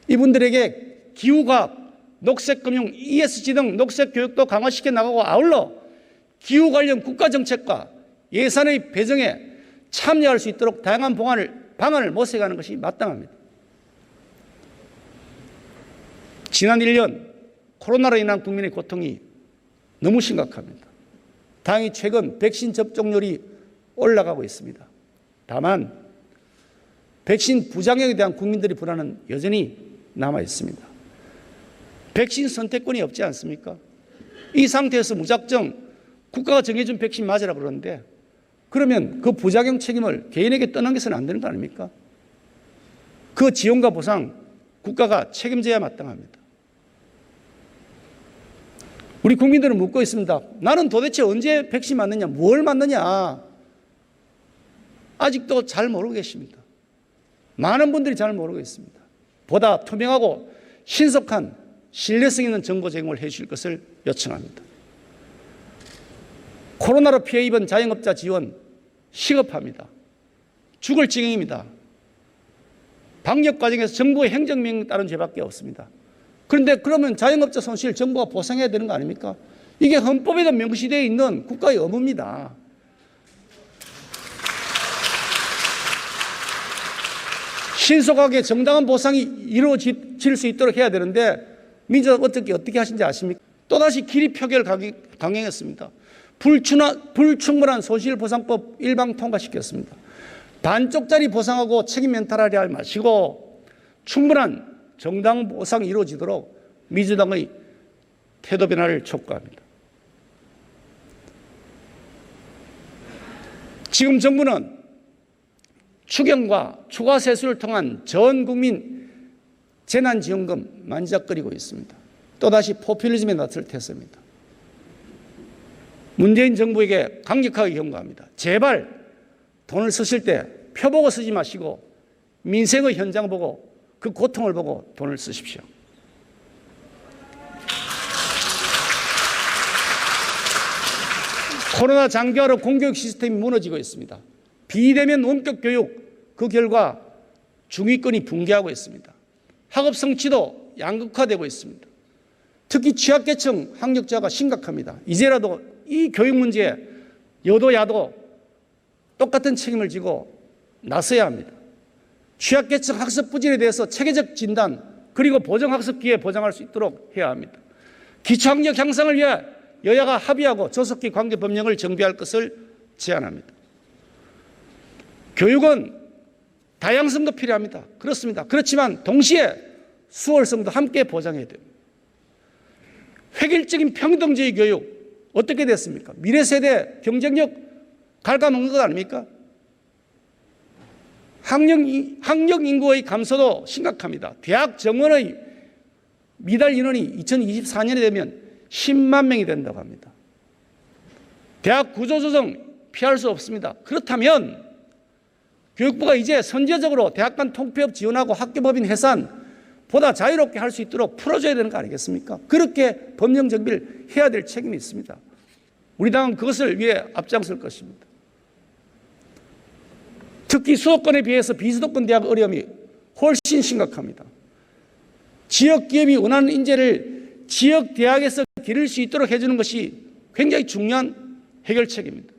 이분들에게 기후과학, 녹색금융, ESG 등 녹색교육도 강화시켜 나가고 아울러 기후 관련 국가정책과 예산의 배정에 참여할 수 있도록 다양한 방안을 모색하는 것이 마땅합니다. 지난 1년 코로나로 인한 국민의 고통이 너무 심각합니다. 다행히 최근 백신 접종률이 올라가고 있습니다. 다만 백신 부작용에 대한 국민들의 불안은 여전히 남아 있습니다. 백신 선택권이 없지 않습니까? 이 상태에서 무작정 국가가 정해준 백신 맞으라 그러는데 그러면 그 부작용 책임을 개인에게 떠넘겨서는 안 되는 거 아닙니까? 그 지원과 보상 국가가 책임져야 마땅합니다. 우리 국민들은 묻고 있습니다. 나는 도대체 언제 백신 맞느냐, 뭘 맞느냐 아직도 잘 모르고 계십니다. 많은 분들이 잘 모르고 있습니다. 보다 투명하고 신속한 신뢰성 있는 정보 제공을 해 주실 것을 요청합니다. 코로나로 피해 입은 자영업자 지원 시급합니다. 죽을 지경입니다. 방역 과정에서 정부의 행정명령에 따른 죄밖에 없습니다. 그런데 그러면 자영업자 손실 정부가 보상해야 되는 거 아닙니까? 이게 헌법에도 명시되어 있는 국가의 의무입니다. 신속하게 정당한 보상이 이루어질 수 있도록 해야 되는데 민주당 어떻게 하신지 아십니까? 또다시 기리 표결을 강행했습니다. 불충분한 손실보상법 일방 통과시켰습니다. 반쪽짜리 보상하고 책임 면탈하려 하지 마시고 충분한 정당 보상이 이루어지도록 민주당의 태도 변화를 촉구합니다. 지금 정부는 추경과 추가 세수를 통한 전 국민 재난지원금 만지작거리고 있습니다. 또다시 포퓰리즘에 낯설 태세입니다. 문재인 정부에게 강력하게 경고합니다. 제발 돈을 쓰실 때 표 보고 쓰지 마시고 민생의 현장 보고 그 고통을 보고 돈을 쓰십시오. 코로나 장기화로 공교육 시스템이 무너지고 있습니다. 비대면 원격 교육 그 결과 중위권이 붕괴하고 있습니다. 학업 성취도 양극화되고 있습니다. 특히 취약계층 학력자가 심각합니다. 이제라도 이 교육 문제에 여도 야도 똑같은 책임을 지고 나서야 합니다. 취약계층 학습 부진에 대해서 체계적 진단 그리고 보정학습 기회 보장할 수 있도록 해야 합니다. 기초학력 향상을 위해 여야가 합의하고 조속히 관계법령을 정비할 것을 제안합니다. 교육은 다양성도 필요합니다. 그렇습니다. 그렇지만 동시에 수월성도 함께 보장해야 됩니다. 획일적인 평등주의 교육 어떻게 됐습니까? 미래 세대 경쟁력 갉아먹는 것 아닙니까? 학령 인구의 감소도 심각합니다. 대학 정원의 미달 인원이 2024년에 되면 10만 명이 된다고 합니다. 대학 구조조정 피할 수 없습니다. 그렇다면 교육부가 이제 선제적으로 대학 간 통폐업 지원하고 학교법인 해산보다 자유롭게 할 수 있도록 풀어줘야 되는 거 아니겠습니까? 그렇게 법령 정비를 해야 될 책임이 있습니다. 우리 당은 그것을 위해 앞장설 것입니다. 특히 수도권에 비해서 비수도권 대학 어려움이 훨씬 심각합니다. 지역 기업이 원하는 인재를 지역 대학에서 기를 수 있도록 해주는 것이 굉장히 중요한 해결책입니다.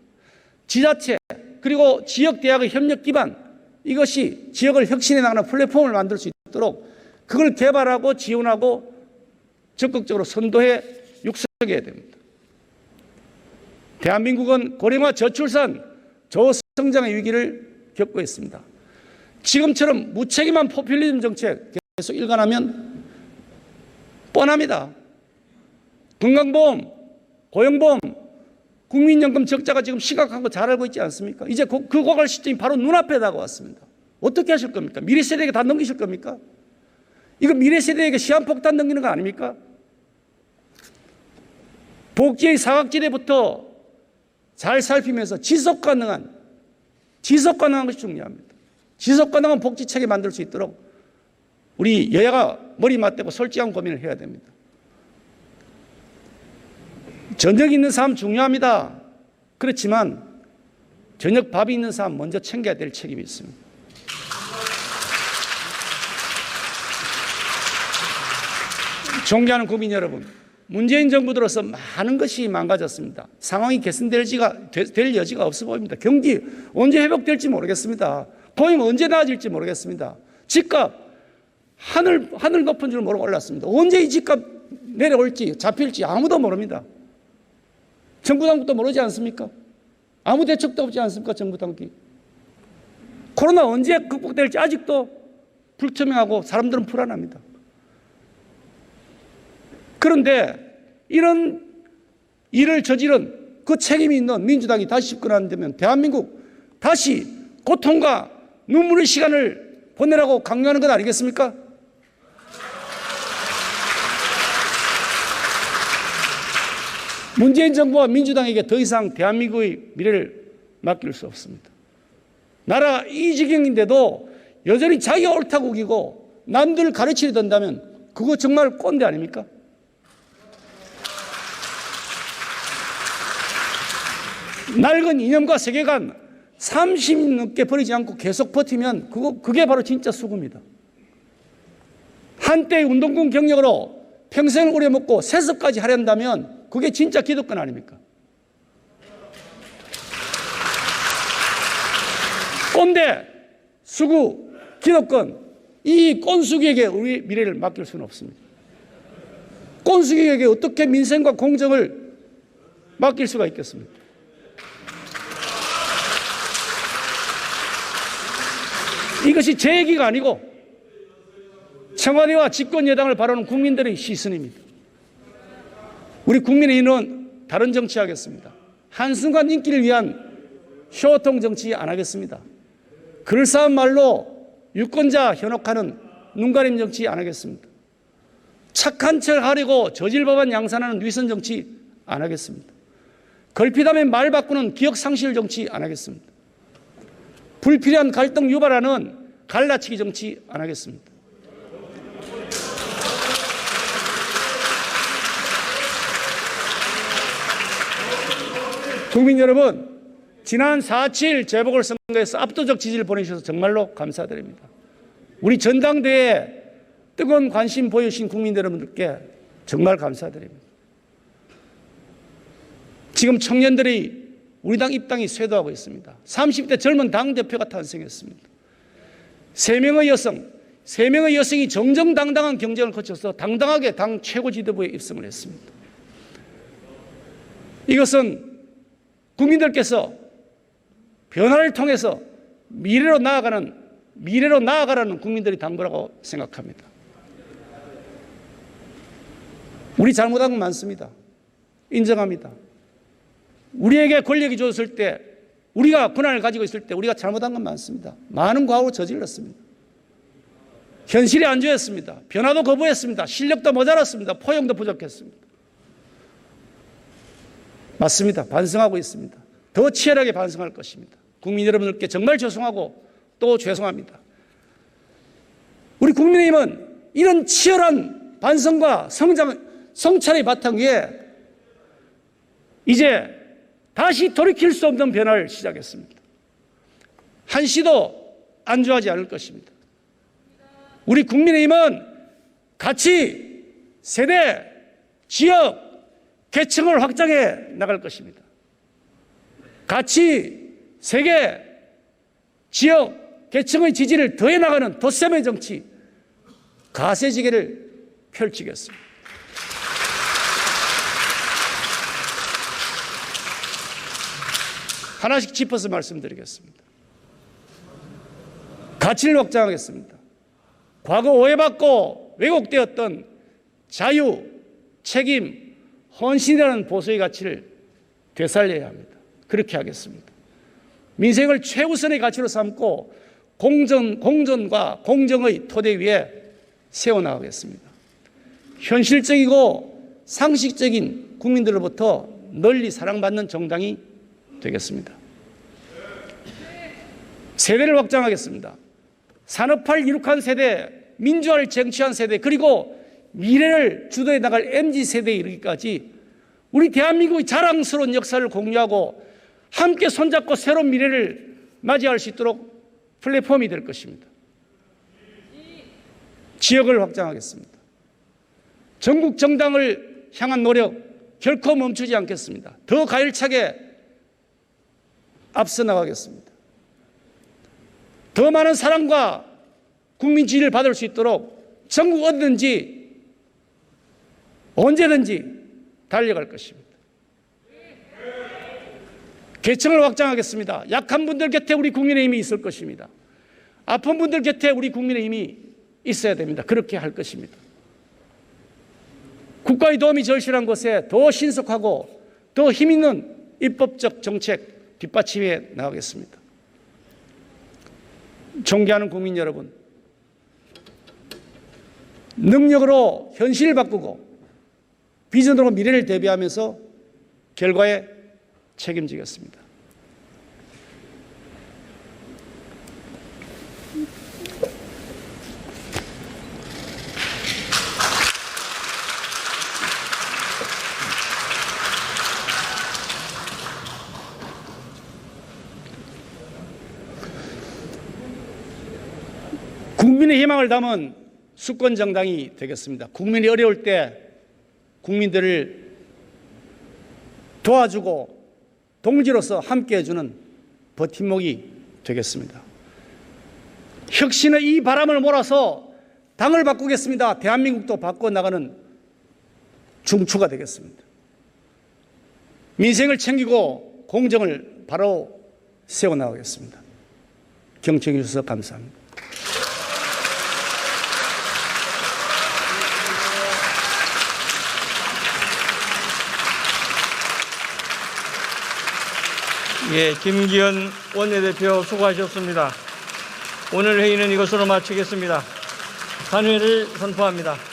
지자체 그리고 지역 대학의 협력 기반 이것이 지역을 혁신해 나가는 플랫폼을 만들 수 있도록 그걸 개발하고 지원하고 적극적으로 선도해 육성해야 됩니다. 대한민국은 고령화 저출산 저성장의 위기를 겪고 있습니다. 지금처럼 무책임한 포퓰리즘 정책 계속 일관하면 뻔합니다. 건강보험, 고용보험, 국민연금 적자가 지금 심각한 거 잘 알고 있지 않습니까? 이제 그 고갈 시점이 바로 눈앞에 다가왔습니다. 어떻게 하실 겁니까? 미래 세대에게 다 넘기실 겁니까? 이거 미래 세대에게 시한폭탄 넘기는 거 아닙니까? 복지의 사각지대부터 잘 살피면서 지속 가능한 것이 중요합니다. 지속 가능한 복지 체계 만들 수 있도록 우리 여야가 머리 맞대고 솔직한 고민을 해야 됩니다. 저녁 있는 사람 중요합니다. 그렇지만 저녁 밥이 있는 사람 먼저 챙겨야 될 책임이 있습니다. 존경하는 국민 여러분, 문재인 정부 들어서 많은 것이 망가졌습니다. 상황이 개선될 여지가 없어 보입니다. 경기 언제 회복될지 모르겠습니다. 고용 언제 나아질지 모르겠습니다. 집값 하늘 높은 줄 모르고 올랐습니다. 언제 이 집값 내려올지 잡힐지 아무도 모릅니다. 정부 당국도 모르지 않습니까? 아무 대책도 없지 않습니까? 정부 당국이. 코로나 언제 극복될지 아직도 불투명하고 사람들은 불안합니다. 그런데 이런 일을 저지른 그 책임이 있는 민주당이 다시 집권한다면 대한민국 다시 고통과 눈물의 시간을 보내라고 강요하는 것 아니겠습니까? 문재인 정부와 민주당에게 더 이상 대한민국의 미래를 맡길 수 없습니다. 나라 이 지경인데도 여전히 자기가 옳다고 우기고 남들을 가르치려 든다면 그거 정말 꼰대 아닙니까? 낡은 이념과 세계관 30년 넘게 버리지 않고 계속 버티면 그게 바로 진짜 수구입니다. 한때의 운동권 경력으로 평생을 우려먹고 세습까지 하려한다면 그게 진짜 기득권 아닙니까? 꼰대, 수구, 기득권, 이 꼰수기에게 우리 미래를 맡길 수는 없습니다. 꼰수기에게 어떻게 민생과 공정을 맡길 수가 있겠습니까? 이것이 제 얘기가 아니고 청와대와 집권 여당을 바라는 국민들의 시선입니다. 우리 국민의힘은 다른 정치하겠습니다. 한순간 인기를 위한 쇼통 정치 안 하겠습니다. 그럴싸한 말로 유권자 현혹하는 눈가림 정치 안 하겠습니다. 착한 척 하려고 저질법안 양산하는 위선 정치 안 하겠습니다. 걸핏하면 말 바꾸는 기억 상실 정치 안 하겠습니다. 불필요한 갈등 유발하는 갈라치기 정치 안 하겠습니다. 국민 여러분, 지난 4.7 재보궐선거에서 압도적 지지를 보내주셔서 정말로 감사드립니다. 우리 전당대회에 뜨거운 관심 보여주신 국민 여러분들께 정말 감사드립니다. 지금 청년들이 우리 당 입당이 쇄도하고 있습니다. 30대 젊은 당대표가 탄생했습니다. 3명의 여성이 정정당당한 경쟁을 거쳐서 당당하게 당 최고 지도부에 입성을 했습니다. 이것은 국민들께서 변화를 통해서 미래로 나아가라는 국민들의 당부라고 생각합니다. 우리 잘못한 건 많습니다. 인정합니다. 우리에게 권력이 줬을 때, 우리가 권한을 가지고 있을 때 우리가 잘못한 건 많습니다. 많은 과오를 저질렀습니다. 현실에 안주했습니다. 변화도 거부했습니다. 실력도 모자랐습니다. 포용도 부족했습니다. 맞습니다. 반성하고 있습니다. 더 치열하게 반성할 것입니다. 국민 여러분들께 정말 죄송하고 또 죄송합니다. 우리 국민의힘은 이런 치열한 반성과 성찰의 바탕 위에 이제 다시 돌이킬 수 없는 변화를 시작했습니다. 한시도 안주하지 않을 것입니다. 우리 국민의힘은 가치, 세대, 지역, 계층을 확장해 나갈 것입니다. 가치, 세계, 지역, 계층의 지지를 더해 나가는 덧셈의 정치, 가세지계를 펼치겠습니다. 하나씩 짚어서 말씀드리겠습니다. 가치를 확장하겠습니다. 과거 오해받고 왜곡되었던 자유, 책임, 헌신이라는 보수의 가치를 되살려야 합니다. 그렇게 하겠습니다. 민생을 최우선의 가치로 삼고 공정과 공정의 토대 위에 세워나가겠습니다. 현실적이고 상식적인 국민들로부터 널리 사랑받는 정당이 되겠습니다. 세대를 확장하겠습니다. 산업화를 이룩한 세대, 민주화를 쟁취한 세대, 그리고 미래를 주도해 나갈 MZ세대에 이르기까지 우리 대한민국의 자랑스러운 역사를 공유하고 함께 손잡고 새로운 미래를 맞이할 수 있도록 플랫폼이 될 것입니다. 지역을 확장하겠습니다. 전국 정당을 향한 노력 결코 멈추지 않겠습니다. 더 가열차게 앞서 나가겠습니다. 더 많은 사랑과 국민 지지를 받을 수 있도록 전국 어디든지 언제든지 달려갈 것입니다. 계층을 확장하겠습니다. 약한 분들 곁에 우리 국민의힘이 있을 것입니다. 아픈 분들 곁에 우리 국민의힘이 있어야 됩니다. 그렇게 할 것입니다. 국가의 도움이 절실한 곳에 더 신속하고 더 힘있는 입법적 정책 뒷받침해 나가겠습니다. 존경하는 국민 여러분, 능력으로 현실을 바꾸고 비전으로 미래를 대비하면서 결과에 책임지겠습니다. 국민의 희망을 담은 수권 정당이 되겠습니다. 국민이 어려울 때 국민들을 도와주고 동지로서 함께 해주는 버팀목이 되겠습니다. 혁신의 이 바람을 몰아서 당을 바꾸겠습니다. 대한민국도 바꿔나가는 중추가 되겠습니다. 민생을 챙기고 공정을 바로 세워나가겠습니다. 경청해 주셔서 감사합니다. 예, 김기현 원내대표 수고하셨습니다. 오늘 회의는 이것으로 마치겠습니다. 간회를 선포합니다.